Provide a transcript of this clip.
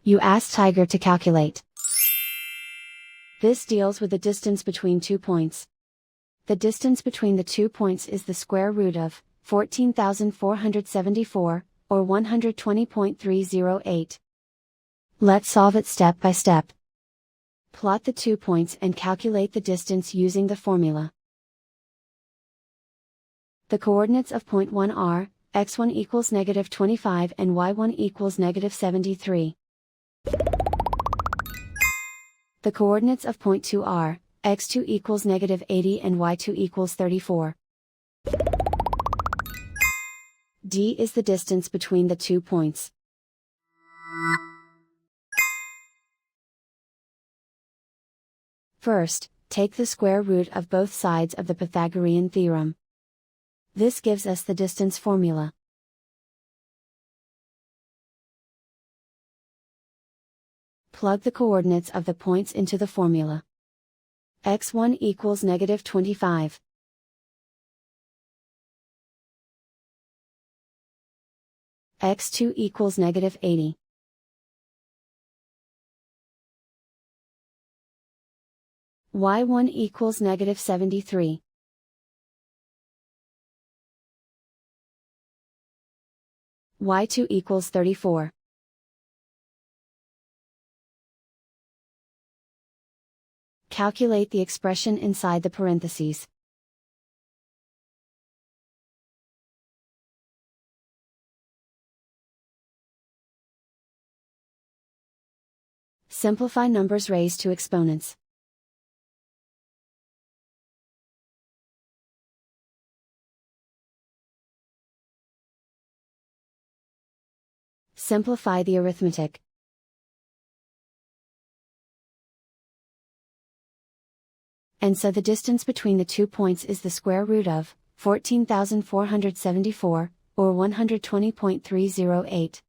You ask Tiger to calculate. This deals with the distance between 2 points. The distance between the 2 points is the square root of 14,474, or 120.308. Let's solve it step by step. Plot the 2 points and calculate the distance using the formula. The coordinates of point 1 are, x1 equals -25 and y1 equals -73. The coordinates of point 2 are, x2 equals -80 and y2 equals 34. D is the distance between the 2 points. First, take the square root of both sides of the Pythagorean theorem. This gives us the distance formula. Plug the coordinates of the points into the formula. x1 equals -25. x2 equals -80. y1 equals -73. y2 equals 34. Calculate the expression inside the parentheses. Simplify numbers raised to exponents. Simplify the arithmetic. And so the distance between the 2 points is the square root of 14,474, or 120.308.